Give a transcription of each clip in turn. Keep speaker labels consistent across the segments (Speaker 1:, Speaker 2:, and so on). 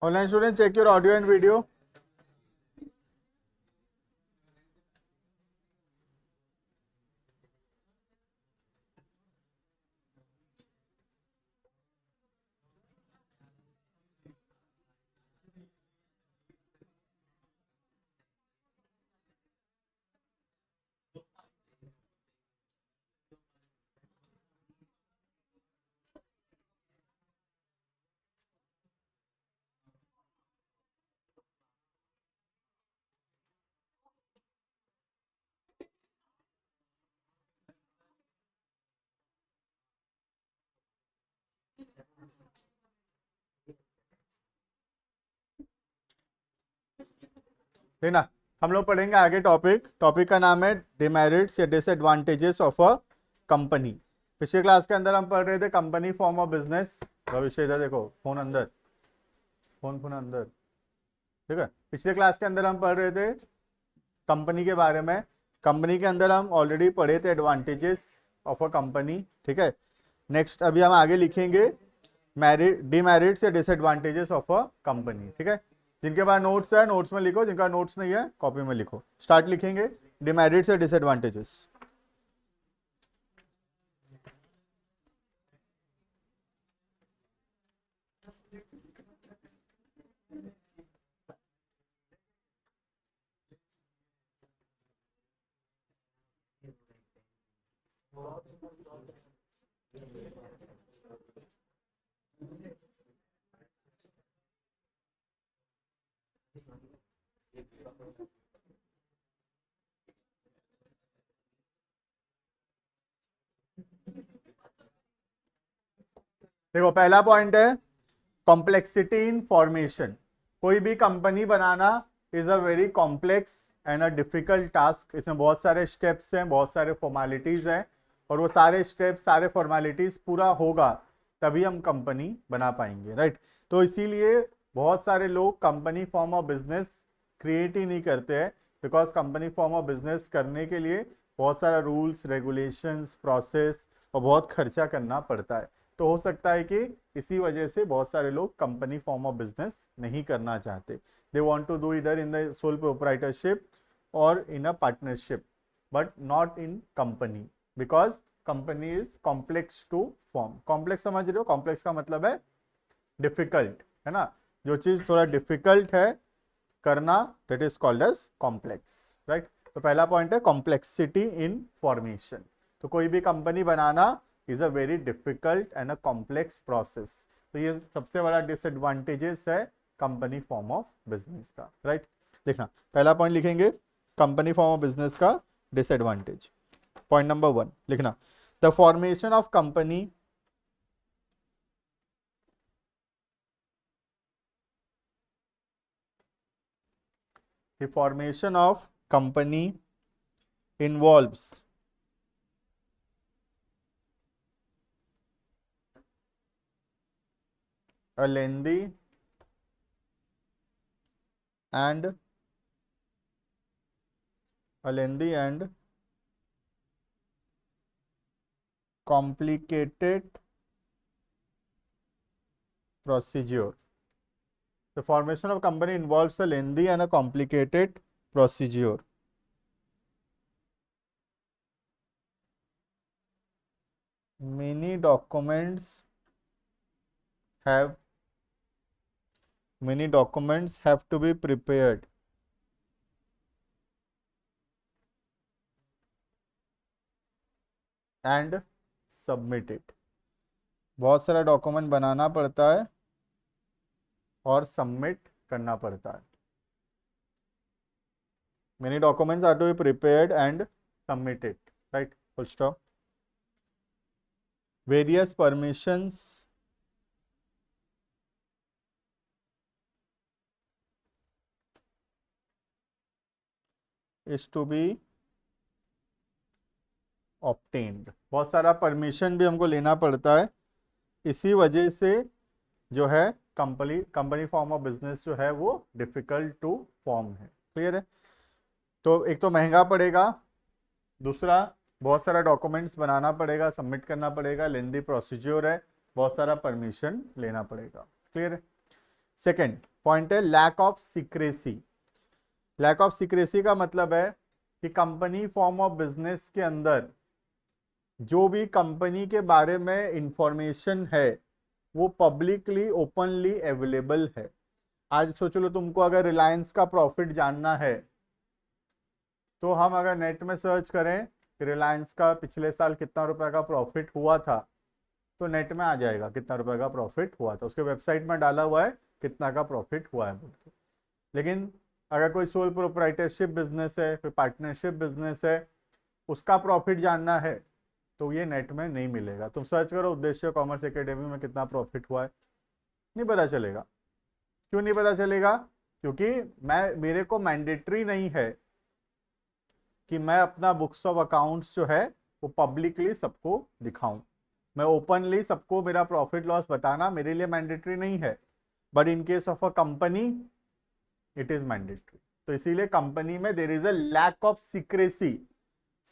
Speaker 1: Online student check your audio and video. देखना, हम लोग पढ़ेंगे आगे. टॉपिक का नाम है डिमेरिट्स या डिसएडवांटेजेस ऑफ अ कंपनी. पिछले क्लास के अंदर हम पढ़ रहे थे कंपनी फॉर्म ऑफ बिजनेस. भविष्य इधर देखो, फोन अंदर, फोन अंदर. ठीक है, पिछले क्लास के अंदर हम पढ़ रहे थे कंपनी के बारे में. कंपनी के अंदर हम ऑलरेडी पढ़े थे एडवांटेजेस ऑफ अ कंपनी. ठीक है, नेक्स्ट अभी हम आगे लिखेंगे डिमेरिट्स या डिसएडवांटेजेस ऑफ अ कंपनी. ठीक है, जिनके पास नोट्स है नोट्स में लिखो, जिनका नोट्स नहीं है कॉपी में लिखो. स्टार्ट लिखेंगे डिमेरिट्स या डिसएडवांटेजेस. देखो, पहला पॉइंट है कॉम्प्लेक्सिटी इन फॉर्मेशन. कोई भी company banana is a very complex and a difficult task. इसमें बहुत सारे स्टेप्स हैं, बहुत सारे फॉर्मेलिटीज हैं, और वो सारे स्टेप्स, सारे फॉर्मेलिटीज पूरा होगा तभी हम कंपनी बना पाएंगे. राइट, तो इसीलिए बहुत सारे लोग company form of business create ही नहीं करते हैं, because company form of business करने के लिए बहुत सारा रूल्स, रेगुलेशंस, प्रोसेस और बहुत खर्चा करना पड़ता है. तो हो सकता है कि इसी वजह से बहुत सारे लोग कंपनी फॉर्म ऑफ बिजनेस नहीं करना चाहते. दे वांट टू डू इधर इन द सोल प्रोप्राइटरशिप और in a partnership, but not in company, because company is complex to form. Complex समझ रहे हो? कॉम्प्लेक्स का मतलब है डिफिकल्ट, है ना. जो चीज थोड़ा डिफिकल्ट है करना, that is called as complex. Right, तो पहला पॉइंट है कॉम्प्लेक्सिटी इन फॉर्मेशन. तो कोई भी company banana is a very difficult and a complex process. तो ये सबसे बड़ा डिसएडवांटेजेस है कंपनी फॉर्म ऑफ बिजनेस का. राइट, देखना, पहला पॉइंट लिखेंगे कंपनी फॉर्म ऑफ बिजनेस का डिसएडवांटेज. पॉइंट नंबर 1 लिखना, the formation of company the formation of company involves a lengthy and complicated procedure. The formation of company involves a lengthy and a complicated procedure. Many documents have to be prepared and submitted. बहुत सारा document बनाना पड़ता है और submit करना पड़ता है. Many documents are to be prepared and submitted. Right, full stop. Various permissions is to be obtained. बहुत सारा परमिशन भी हमको लेना पड़ता है. इसी वजह से जो है कंपनी फॉर्म ऑफ बिजनेस जो है वो डिफिकल्ट टू फॉर्म है. क्लियर है? तो एक तो महंगा पड़ेगा, दूसरा बहुत सारा डॉक्यूमेंट्स बनाना पड़ेगा, सबमिट करना पड़ेगा, लेंदी प्रोसीजर है, बहुत सारा परमिशन लेना पड़ेगा. क्लियर है? सेकेंड, पॉइंट है lack of secrecy. Lack of secrecy का मतलब है कि कंपनी फॉर्म ऑफ बिजनेस के अंदर जो भी कंपनी के बारे में इंफॉर्मेशन है वो पब्लिकली ओपनली अवेलेबल है। आज सोच लो तुमको अगर रिलायंस का प्रॉफिट जानना है तो हम अगर नेट में सर्च करें कि रिलायंस का पिछले साल कितना रुपए का प्रॉफिट हुआ था तो नेट में आ जाएगा कितना रुपए का प्रॉफिट हुआ था, उसके वेबसाइट में डाला हुआ है कितना का प्रॉफिट हुआ है बोल के। लेकिन अगर कोई सोल प्रोप्राइटरशिप बिजनेस है, कोई पार्टनरशिप बिजनेस है, उसका प्रॉफिट जानना है तो ये नेट में नहीं मिलेगा। तुम सर्च करो उद्देश्य कॉमर्स एकेडमी में कितना प्रॉफिट हुआ है, नहीं पता चलेगा। क्यों नहीं पता चलेगा? क्योंकि मेरे को मैंडेटरी नहीं है कि मैं अपना बुक्स ऑफ अकाउंट्स जो है वो पब्लिकली सबको दिखाऊं। मैं ओपनली सबको मेरा प्रॉफिट लॉस बताना मेरे लिए मैंडेटरी नहीं है, but in case of a company it is mandatory. तो इसीलिए कंपनी में there is a lack of secrecy.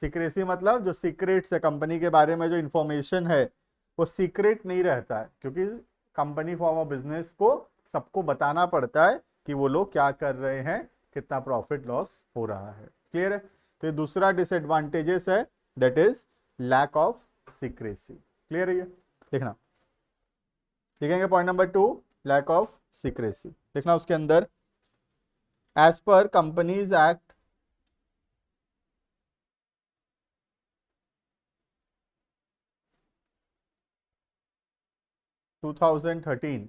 Speaker 1: Secrecy मतलब जो सीक्रेट्स है कंपनी के बारे में, जो इंफॉर्मेशन है वो सीक्रेट नहीं रहता है, क्योंकि कंपनी फॉर्म ऑफ बिजनेस को सबको बताना पड़ता है कि वो लोग क्या कर रहे हैं, कितना प्रॉफिट लॉस हो रहा है। क्लियर है? तो ये दूसरा डिसएडवांटेजेस है, that is lack of secrecy. Clear है? ये लिखना, लिखेंगे point number 2, lack of secrecy. लिखना उसके अंदर as per companies act 2013,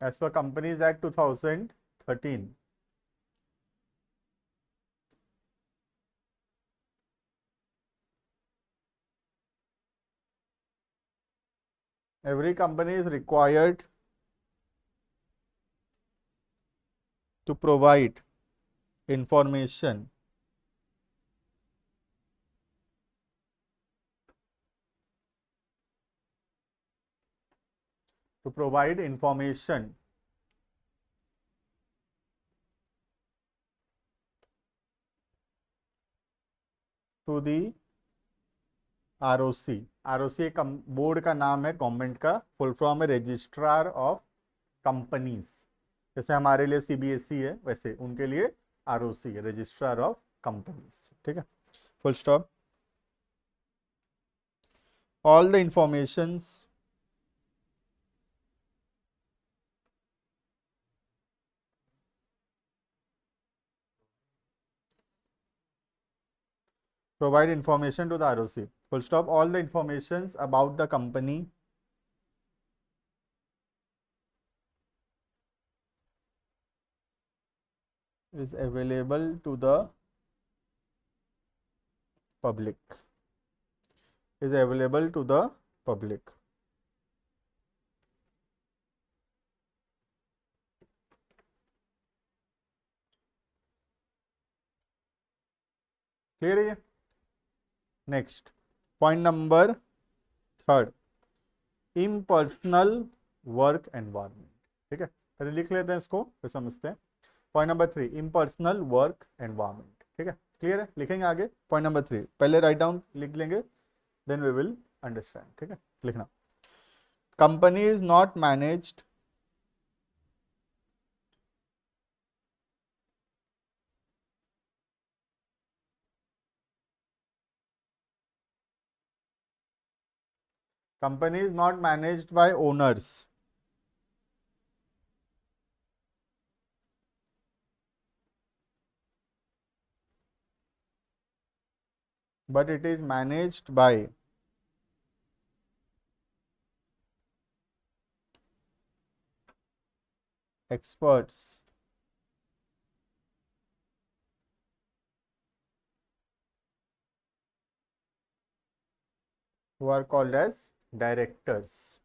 Speaker 1: as per Companies Act 2013, every company is required to provide information to provide information to the ROC। ROC एक board का नाम है, गवर्नमेंट का, फुल फॉर्म है registrar of companies. जैसे हमारे लिए CBSE है वैसे उनके लिए ROC है, रजिस्ट्रार ऑफ कंपनीज। ठीक है, full stop. All the informations provide information to the ROC, full stop, all the informations about the company is available to the public, is available to the public। Clear है ये? Next point number 3, impersonal work environment. ठीक है, पहले लिख लेते हैं इसको फिर समझते हैं। Point number 3, impersonal work environment. ठीक है, क्लियर है? लिखेंगे आगे पॉइंट नंबर 3, पहले राइट डाउन लिख लेंगे, देन वी विल अंडरस्टैंड। ठीक है, लिखना, company is not managed company is not managed by owners, but it is managed by experts who are called as directors।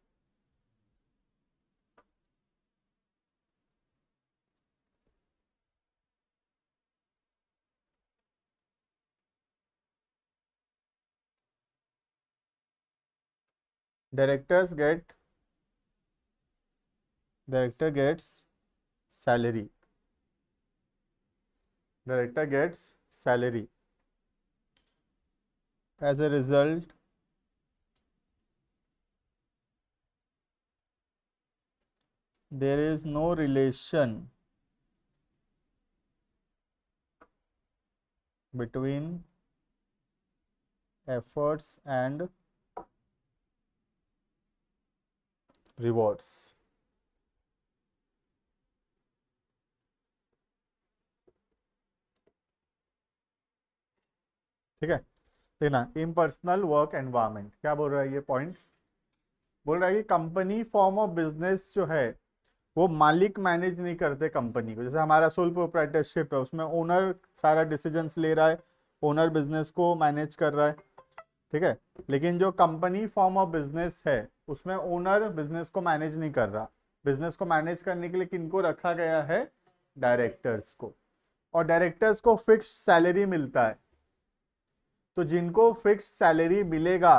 Speaker 1: Directors get, director gets salary, director gets salary as a result there is no relation between efforts and rewards. ठीक है, देखना impersonal work environment क्या बोल रहा है ये point. बोल रहा है कि कंपनी फॉर्म ऑफ बिजनेस जो है वो मालिक मैनेज नहीं करते कंपनी को। जैसे हमारा सोल प्रोप्राइटरशिप है, उसमें ओनर सारा डिसीजंस ले रहा है, ओनर बिजनेस को मैनेज कर रहा है। ठीक है, लेकिन जो कंपनी फॉर्म ऑफ बिजनेस है उसमें ओनर बिजनेस को मैनेज नहीं कर रहा। बिजनेस को मैनेज करने के लिए किनको रखा गया है? डायरेक्टर्स को। और डायरेक्टर्स को फिक्स सैलरी मिलता है। तो जिनको फिक्स सैलरी मिलेगा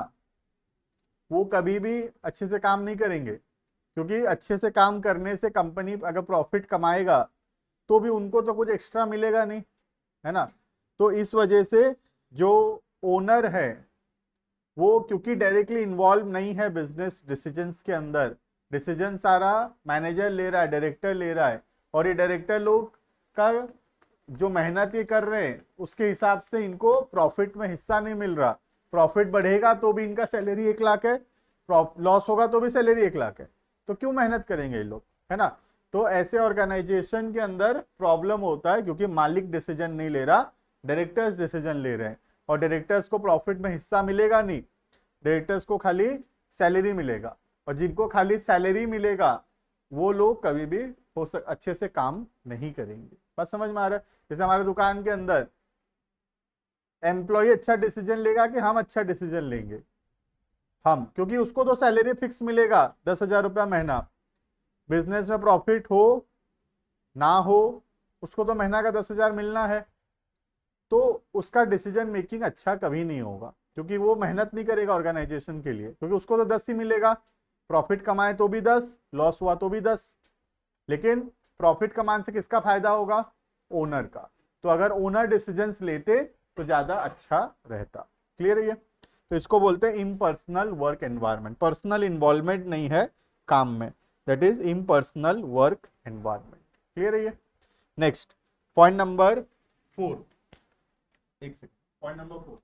Speaker 1: वो कभी भी अच्छे से काम नहीं करेंगे, क्योंकि अच्छे से काम करने से कंपनी अगर प्रॉफिट कमाएगा तो भी उनको तो कुछ एक्स्ट्रा मिलेगा नहीं, है ना। तो इस वजह से जो ओनर है वो क्योंकि डायरेक्टली इन्वॉल्व नहीं है बिजनेस डिसीजंस के अंदर, डिसीजन सारा मैनेजर ले रहा है, डायरेक्टर ले रहा है। और ये डायरेक्टर लोग का जो मेहनत ये कर रहे हैं उसके हिसाब से इनको प्रॉफिट में हिस्सा नहीं मिल रहा। प्रॉफिट बढ़ेगा तो भी इनका सैलरी 1 लाख है, लॉस होगा तो भी सैलरी 1 लाख है। तो क्यों मेहनत करेंगे ये लोग, है ना। तो ऐसे ऑर्गेनाइजेशन के अंदर प्रॉब्लम होता है क्योंकि मालिक डिसीजन नहीं ले रहा, डायरेक्टर्स डिसीजन ले रहे हैं। और डायरेक्टर्स को प्रॉफिट में हिस्सा मिलेगा नहीं, डायरेक्टर्स को खाली सैलरी मिलेगा। और जिनको खाली सैलरी मिलेगा वो लोग कभी भी अच्छे से काम नहीं करेंगे। बात समझ में आ रहा है। जैसे हमारे दुकान के अंदर एम्प्लॉय अच्छा डिसीजन लेगा कि हम अच्छा डिसीजन लेंगे? हम, क्योंकि उसको तो सैलरी फिक्स मिलेगा 10,000 रुपया महीना। बिजनेस में प्रॉफिट हो ना हो उसको तो महीना का 10,000 मिलना है। तो उसका डिसीजन मेकिंग अच्छा कभी नहीं होगा, क्योंकि वो मेहनत नहीं करेगा ऑर्गेनाइजेशन के लिए, क्योंकि उसको तो 10 ही मिलेगा। प्रॉफिट कमाए तो भी 10, लॉस हुआ तो भी 10। लेकिन प्रॉफिट कमाने से किसका फायदा होगा? ओनर का। तो अगर ओनर डिसीजंस लेते तो ज्यादा अच्छा रहता। क्लियर है ये? तो इसको बोलते हैं impersonal work environment. Personal involvement नहीं है काम में, that is impersonal work environment. Clear है ये? Next point number 4। एक सेकंड, पॉइंट नंबर 4।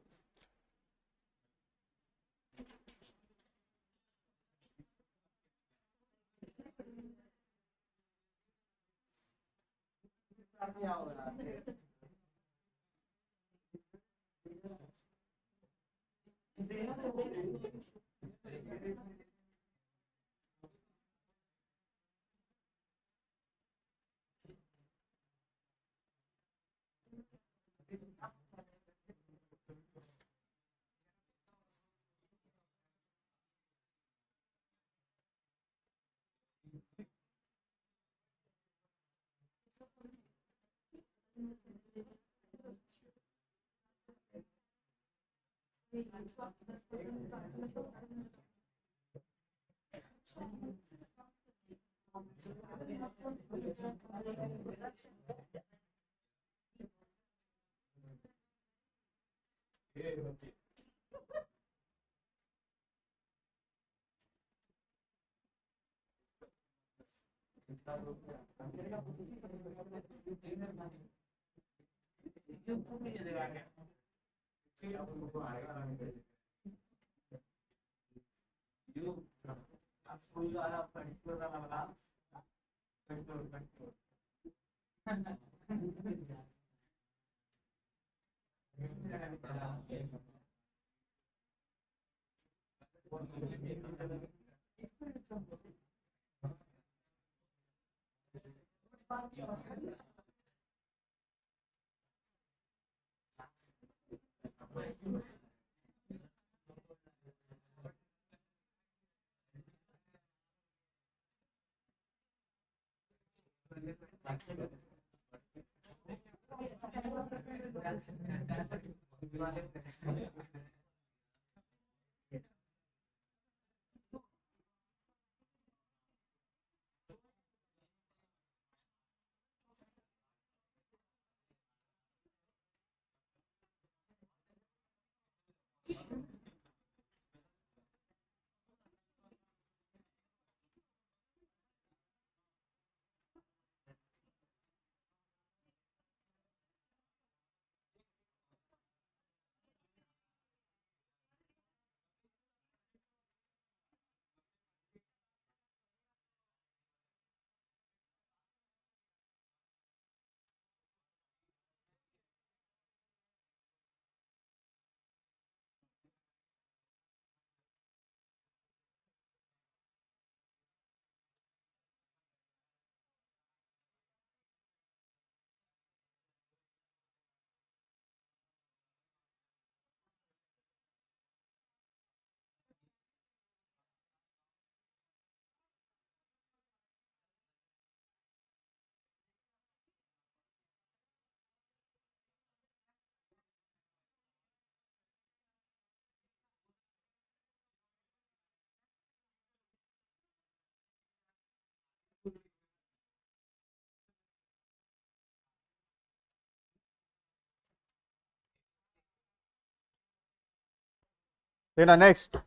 Speaker 1: लेना। Next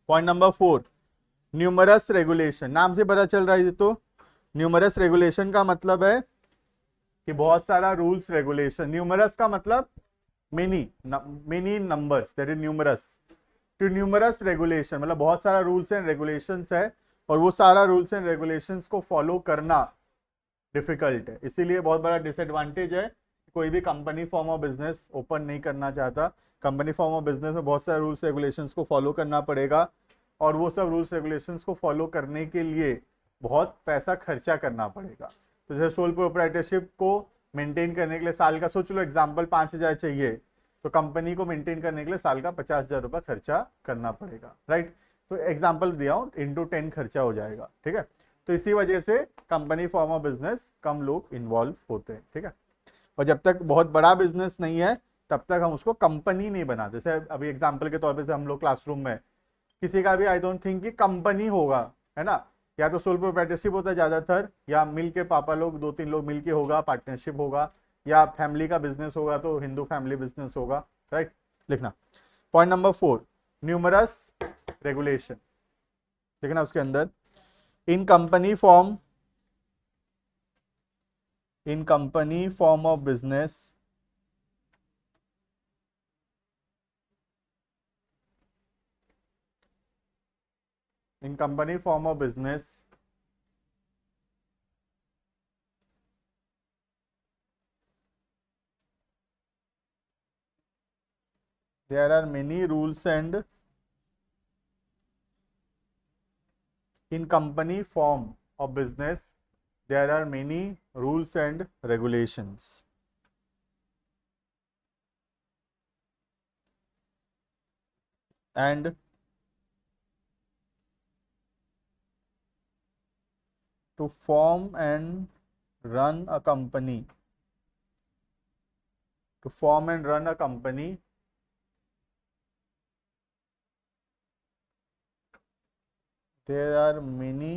Speaker 1: point number 4, numerous regulation. नाम से पता चल रहा है तो न्यूमरस रेगुलेशन का मतलब है कि बहुत सारा रूल्स रेगुलेशन। न्यूमरस का मतलब many, many numbers, that is numerous. Too numerous regulation मतलब बहुत सारा रूल्स एंड रेगुलेशंस है, और वो सारा रूल्स एंड रेगुलेशंस को फॉलो करना डिफिकल्ट है। इसीलिए बहुत बड़ा डिसएडवांटेज है, कोई भी company form of business open नहीं करना चाहता। कंपनी फॉर्म ऑफ बिजनेस में बहुत सारे रूल्स रेगुलेशंस को फॉलो करना पड़ेगा, और वो सब रूल्स रेगुलेशंस को फॉलो करने के लिए बहुत पैसा खर्चा करना पड़ेगा। तो जैसे सोल प्रोप्राइटरशिप को मेंटेन करने के लिए साल का, सोच लो एग्जाम्पल 5,000 चाहिए, तो कंपनी को मेंटेन करने के लिए साल का 50,000 रुपये खर्चा करना पड़ेगा, राइट। तो एग्जाम्पल दिया हूँ, इंटू 10 खर्चा हो जाएगा, ठीक है। तो इसी वजह से कंपनी फॉर्म ऑफ बिजनेस कम लोग इन्वॉल्व होते हैं, ठीक है। और जब तक बहुत बड़ा बिजनेस नहीं है तब तक हम उसको कंपनी नहीं बनाते। जैसे अभी एग्जाम्पल के तौर पे से हम लोग क्लासरूम में किसी का भी आई डोंट थिंक कि कंपनी होगा, है ना। या तो सोल प्रोप्राइटरशिप होता है ज्यादातर, या मिल के पापा लोग 2-3 लोग मिल के होगा, पार्टनरशिप होगा, या फैमिली का बिजनेस होगा तो हिंदू फैमिली बिजनेस होगा, राइट। लिखना पॉइंट नंबर 4, न्यूमरस रेगुलेशन। देखना उसके अंदर in company form of business in company form of business there are many rules and in company form of business there are many rules and regulations, and to form and run a company there are many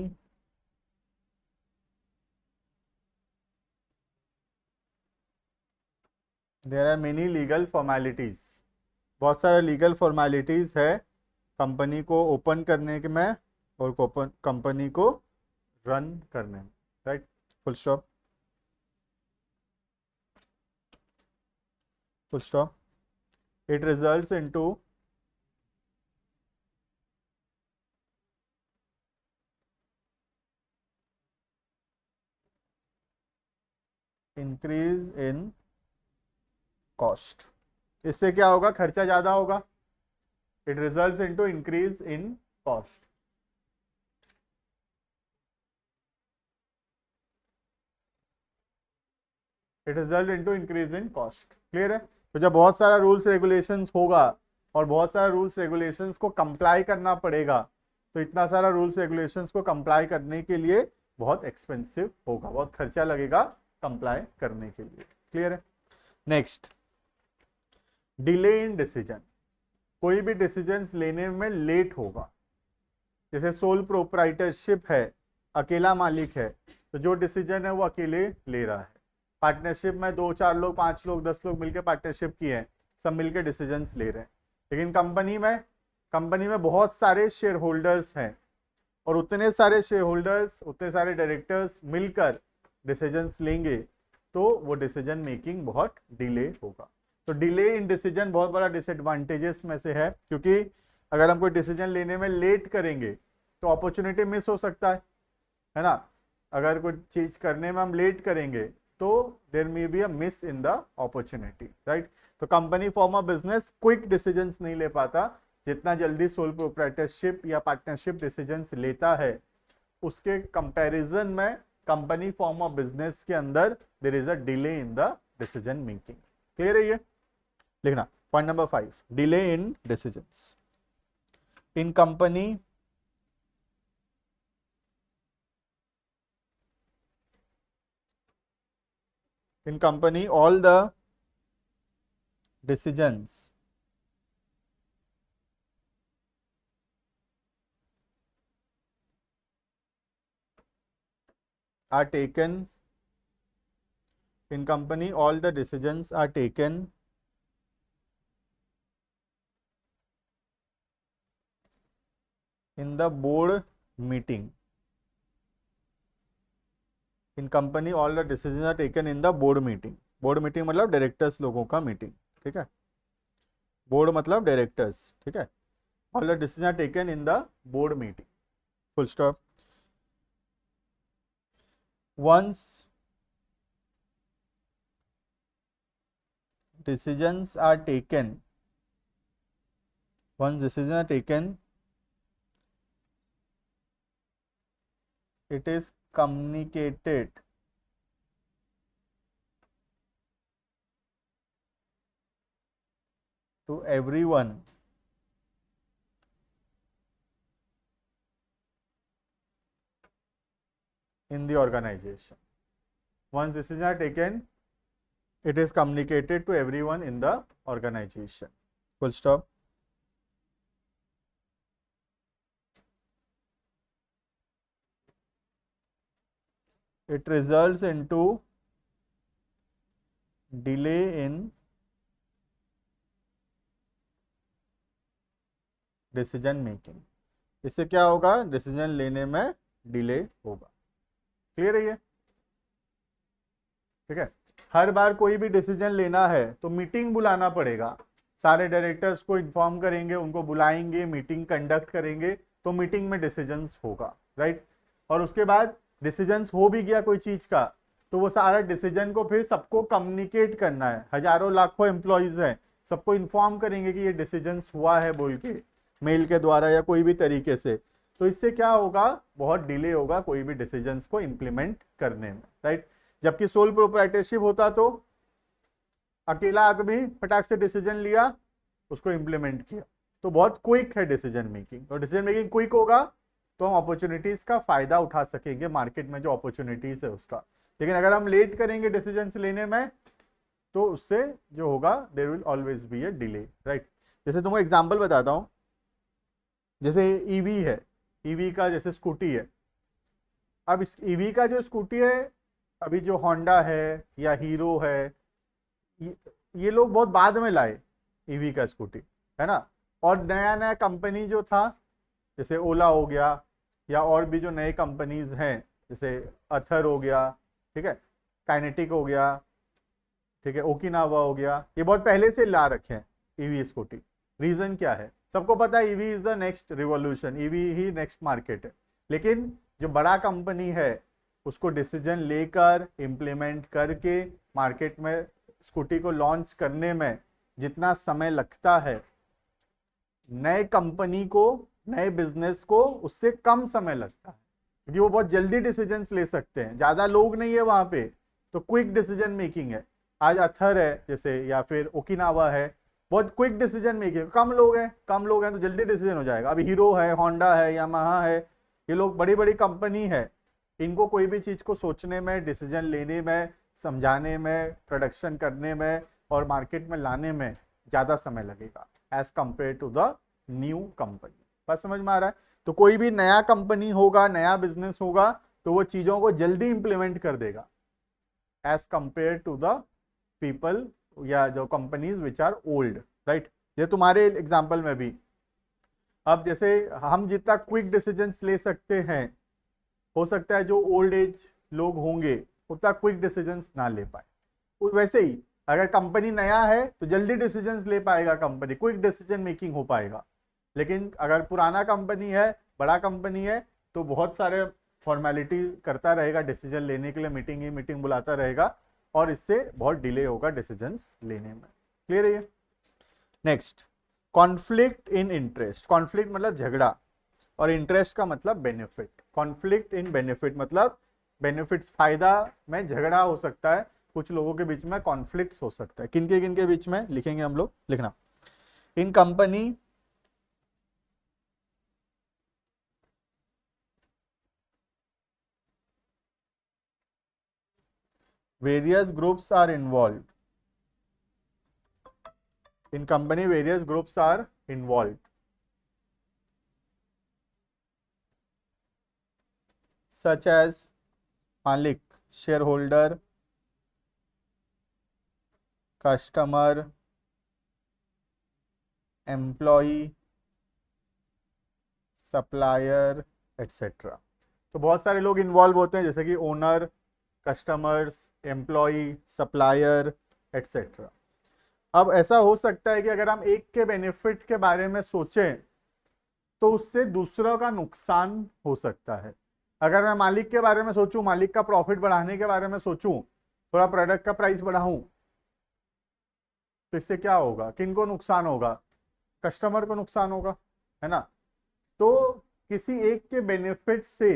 Speaker 1: legal formalities। बहुत सारे legal formalities है company को open करने के में और company को run करने में, right. Full stop, full stop. It results into increase in cost। इससे क्या होगा, खर्चा ज्यादा होगा। It results into increase in cost। It result into increase in cost। Clear है। तो जब बहुत सारा रूल्स रेगुलेशंस होगा और बहुत सारा रूल्स रेगुलेशंस को कंप्लाई करना पड़ेगा, तो इतना सारा रूल्स रेगुलेशंस को कंप्लाई करने के लिए बहुत एक्सपेंसिव होगा, बहुत खर्चा लगेगा कंप्लाई करने के लिए। क्लियर है। Next, delay in decision. कोई भी डिसीजन लेने में लेट होगा। जैसे सोल प्रोप्राइटरशिप है, अकेला मालिक है, तो जो डिसीजन है वो अकेले ले रहा है। पार्टनरशिप में 2-4 लोग, 5 लोग, 10 लोग मिलकर पार्टनरशिप की है, सब मिलकर डिसीजंस ले रहे हैं। लेकिन कंपनी में बहुत सारे शेयर होल्डर्स हैं, और उतने सारे शेयर होल्डर्स, उतने सारे डायरेक्टर्स मिलकर डिसीजंस लेंगे, तो वो डिसीजन मेकिंग बहुत डिले होगा। तो डिले इन डिसीजन बहुत बड़ा डिसएडवांटेजेस में से है, क्योंकि अगर हम कोई डिसीजन लेने में लेट करेंगे तो अपॉर्चुनिटी मिस हो सकता है ना। अगर कोई चीज करने में हम लेट करेंगे तो there may be a missing the opportunity, right. तो company form of business quick decisions नहीं ले पाता। जितना जल्दी सोल प्रोप्राइटरशिप या पार्टनरशिप डिसीजंस लेता है, उसके कंपैरिजन में कंपनी फॉर्म ऑफ बिजनेस के अंदर there is a delay in the decision making. Clear है ये। लिखना point number 5, delay in decisions in company all the decisions are taken in the board meeting. In company all the decisions are taken in the board meeting. Board meeting मतलब directors लोगों का meeting, ठीक है. Board मतलब directors, ठीक है. All the decision are taken in the board meeting. Full stop. Once decisions are taken, once decisions are taken, it is communicated to everyone in the organization. Once decisions are taken, it is communicated to everyone in the organization. Full stop. It results into delay in decision making. इससे क्या होगा, decision लेने में delay होगा. Clear है ये, ठीक है. हर बार कोई भी डिसीजन लेना है तो मीटिंग बुलाना पड़ेगा. सारे डायरेक्टर्स को इन्फॉर्म करेंगे, उनको बुलाएंगे, मीटिंग कंडक्ट करेंगे, तो मीटिंग में डिसीजंस होगा, राइट. और उसके बाद डिसीजंस हो भी गया कोई चीज का, तो वो सारा डिसीजन को फिर सबको कम्युनिकेट करना है. हजारों लाखों एम्प्लॉयज हैं, सबको इन्फॉर्म करेंगे कि ये डिसीजंस हुआ है बोल के, मेल के द्वारा या कोई भी तरीके से. तो इससे क्या होगा, बहुत डिले होगा कोई भी डिसीजंस को इंप्लीमेंट करने में, राइट. जबकि सोल प्रोप्राइटरशिप होता तो अकेला आदमी फटाक से डिसीजन लिया, उसको इंप्लीमेंट किया, तो बहुत क्विक है डिसीजन मेकिंग. और डिसीजन मेकिंग क्विक होगा तो हम अपॉर्चुनिटीज का फायदा उठा सकेंगे मार्केट में, जो अपॉर्चुनिटीज है उसका. लेकिन अगर हम लेट करेंगे डिसीजन लेने में, तो उससे जो होगा, there will always be a delay, right. जैसे तुमको एग्जांपल बताता हूं. जैसे ईवी है, ईवी का जैसे स्कूटी है. अब इस ईवी का जो स्कूटी है, अभी जो होंडा है या हीरो है, ये लोग बहुत बाद में लाए ईवी का स्कूटी, है ना. और नया नया कंपनी जो था, जैसे ओला हो गया, या और भी जो नए कंपनीज हैं, जैसे अथर हो गया, ठीक है, काइनेटिक हो गया, ठीक है, ओकिनावा हो गया, ये बहुत पहले से ला रखे हैं ईवी स्कूटी. रीजन क्या है, सबको पता है EV is the next revolution, EV he next market है. लेकिन जो बड़ा कंपनी है, उसको डिसीजन लेकर इम्प्लीमेंट करके मार्केट में स्कूटी को लॉन्च करने में जितना समय लगता है, नए कंपनी को, नए बिजनेस को उससे कम समय लगता है, क्योंकि वो बहुत जल्दी डिसीजंस ले सकते हैं. ज्यादा लोग नहीं है वहां पे, तो क्विक डिसीजन मेकिंग है. आज अथर है जैसे, या फिर ओकिनावा है, बहुत क्विक डिसीजन मेकिंग. कम लोग हैं तो जल्दी डिसीजन हो जाएगा. अभी हीरो है, होंडा है, यामाहा है, ये लोग बड़ी बड़ी कंपनी है. इनको कोई भी चीज को सोचने में, डिसीजन लेने में, समझाने में, प्रोडक्शन करने में और मार्केट में लाने में ज्यादा समय लगेगा as compare to the new company. बस समझ में आ रहा है. तो कोई भी नया कंपनी होगा, नया बिजनेस होगा, तो वो चीजों को जल्दी इंप्लीमेंट कर देगा as compare to the people या जो companies which are old, right. ये तुम्हारे एग्जांपल में भी, अब जैसे हम जितना क्विक डिसीजंस ले सकते हैं, हो सकता है जो ओल्ड एज लोग होंगे उतना क्विक डिसीजंस ना ले पाए. वैसे ही अगर कंपनी नया है तो जल्दी डिसीजंस ले पाएगा कंपनी, क्विक डिसीजन मेकिंग हो पाएगा. लेकिन अगर पुराना कंपनी है, बड़ा कंपनी है, तो बहुत सारे फॉर्मेलिटी करता रहेगा डिसीजन लेने के लिए, मीटिंग ही मीटिंग बुलाता रहेगा, और इससे बहुत डिले होगा डिसीजंस लेने में. क्लियर है ये. Next, conflict in interest. Conflict मतलब झगड़ा, और इंटरेस्ट का मतलब बेनिफिट. कॉन्फ्लिक्ट इन बेनिफिट मतलब बेनिफिट्स, फायदा में झगड़ा हो सकता है, कुछ लोगों के बीच में कॉन्फ्लिक्ट्स हो सकता है. किन के बीच में लिखेंगे हम लोग, लिखना. इन company various groups are involved. In company various groups are involved, such as मालिक, shareholder, customer, employee, supplier etcetera. तो बहुत सारे लोग इन्वॉल्व होते हैं, जैसे कि owner, customers, employ, supplier etcetera. अब ऐसा हो सकता है कि अगर हम एक के बेनिफिट के बारे में सोचें तो उससे दूसरों का नुकसान हो सकता है। अगर मैं मालिक के बारे में सोचूं, मालिक का प्रॉफिट बढ़ाने के बारे में सोचूं, थोड़ा प्रोडक्ट का प्राइस बढ़ाऊं, तो इससे क्या होगा, किनको नुकसान होगा, कस्टमर को नुकसान होगा, है ना। तो किसी एक के बेनिफिट से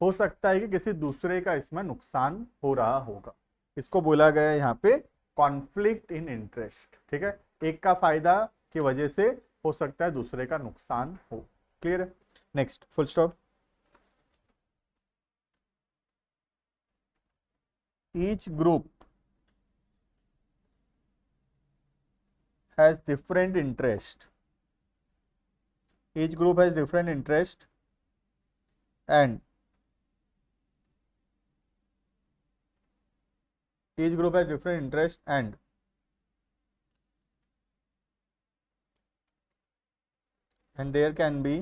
Speaker 1: हो सकता है कि किसी दूसरे का इसमें नुकसान हो रहा होगा। इसको बोला गया है यहाँ पे कॉन्फ्लिक्ट इन इंटरेस्ट। ठीक है, एक का फायदा की वजह से हो सकता है दूसरे का नुकसान हो। क्लियर है? Next, full stop. Each group has different interest. Each group has different interest and each group has different interest and there can be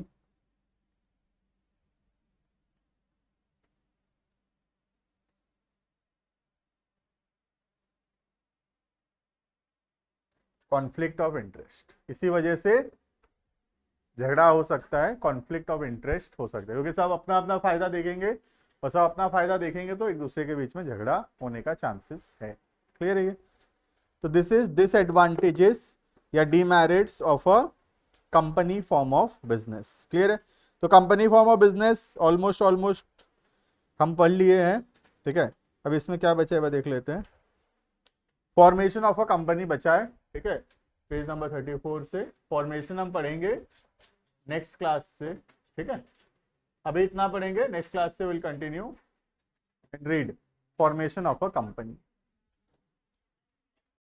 Speaker 1: conflict of interest. इसी वजह से झगड़ा हो सकता है, कॉन्फ्लिक्ट ऑफ इंटरेस्ट हो सकता है, क्योंकि सब अपना अपना फायदा देखेंगे और सब अपना फायदा देखेंगे तो एक दूसरे के बीच में झगड़ा होने का चांसेस है। क्लियर है ये? तो दिस इज डिसएडवांटेजेस या demerits of a company form of business. Clear है? तो company form of business almost हम पढ़ लिए हैं। ठीक है, अब इसमें क्या बचा है देख लेते हैं। फॉर्मेशन ऑफ अ कंपनी बचा है। ठीक है, पेज नंबर 34 से फॉर्मेशन हम पढ़ेंगे नेक्स्ट क्लास से। ठीक है, अभी इतना पढ़ेंगे, नेक्स्ट क्लास से will continue and read formation of a company.